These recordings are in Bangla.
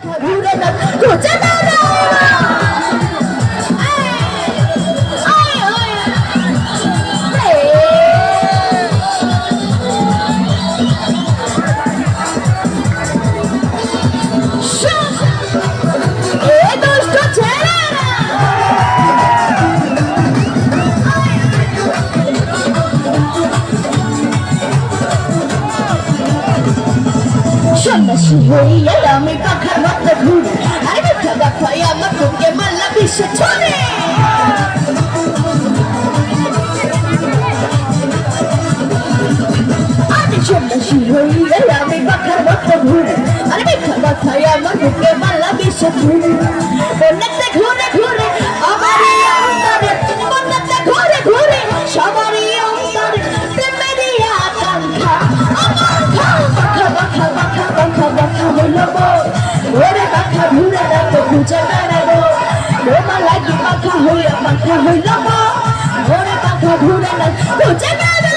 ঘুরে না খুঁজে না সন্ন্যাসী হইয়া আমি পাখার মতো ঘুরে আর মিথ্যা বাখাই আমার বুকে মাল্লা বিশ্বে ছড়ে আমি সন্ন্যাসী হইয়া আমি পাখার মতো ঘুরে আর মিথ্যা বাখাই আমার বুকে মাল্লা বিশ্বে ছড়ে বন্যাতে ঘুরে ঘুরে আমারই অন্তরে বন্যাতে ঘুরে ঘুরে সবারই অন্তরে প্রেমেরই আকাঙ্ক্ষা আমার বাখা বাখা বাখা বাখা বাখা হইলো ওরে বাখা ঘুরে রাখো খুঁজে বেড়াবো তোমার লাগি বাখা হইলো ওরে বাখা ঘুরে না খুঁজে বেড়াবো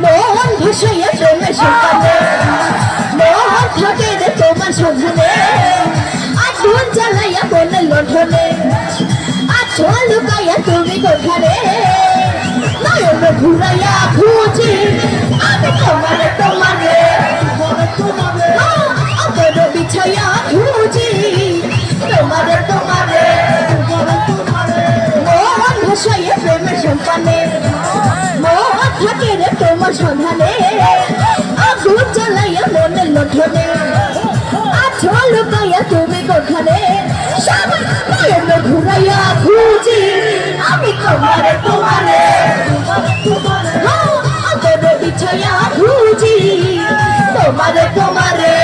মোহন ভাসাইয়া তোমার সন্তানে মোহন থাকে রে তোমার সন্ধানে আগুন জ্বালাইয়া মনের লঠনে আচল লুকাইয়া তুমি কোথারে নয়ন ঘুরাইয়া খুঁজি আমি তোমারে তোমারে অতর বিছাইয়া খুঁজি তোমারে তোমারে মোহন ভাসাইয়া প্রেমের সন্তানে মোহন থাকে রে তোমার সন্ধানে আগুন জ্বালাইয়া মনের লঠনে আচল লুকাইয়া তুমি কোথানে সবাই নয়ন ঘুরাইয়া খুঁজি আমি তোমারে তোমারে অতর বিছাইয়া খুঁজি তোমারে তোমারে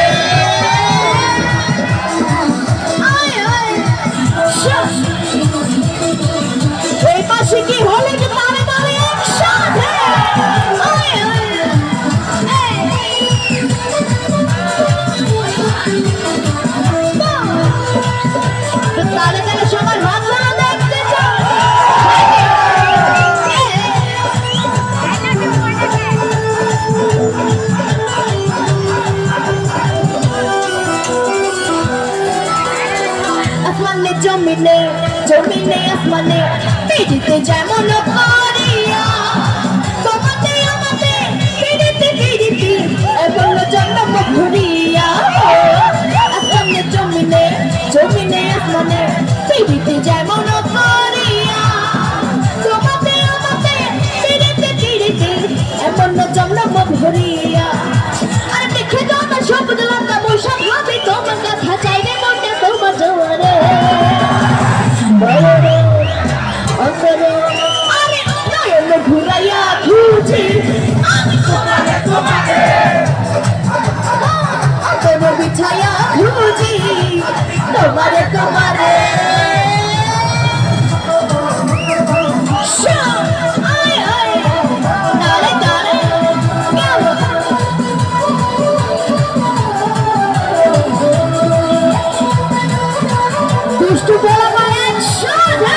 এই পাশে কি হলে যে তারে তারে একসাথে তারে তারে সবার হাত ধরা দেখতে চাই আসমানে জমিনে জমিনে আসমানে পিড়িতে যেমন করিয়া তোমাতে আমাতে পিড়িতে পিড়িতে এমন জন্ম ঘুরিয়া আসমানে জমিনে জমিনে আসমানে পিড়িতে যেমন করিয়া তোমাতে আমাতে পিড়িতে পিড়িতে এমন জন্ম ঘুরিয়া আর দেখে তোমার সবুজ লঙ্কা বৈশাখ হবে তোমার কথা চাইলে মনটা তোমার জোয়ারে আরে নয়ন ঘুরাইয়া খুঁজি আমি তোমারে তোমারে অতর বিছাইয়া খুঁজি তোমারে তোমারে দুষ্টু বলা মানে একসাথে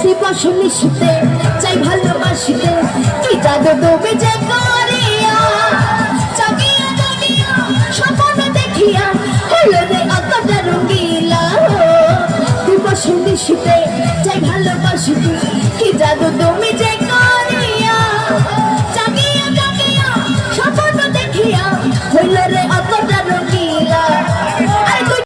দিবসনী শীতে চাই ভালোবাসিতে তুই জাদু ডুবে যে করিয়া জাগিয়া জাগিয়া স্বপ্ন দেখিয়া হলো রে অতটা রঙ্গিলা দিবসনী শীতে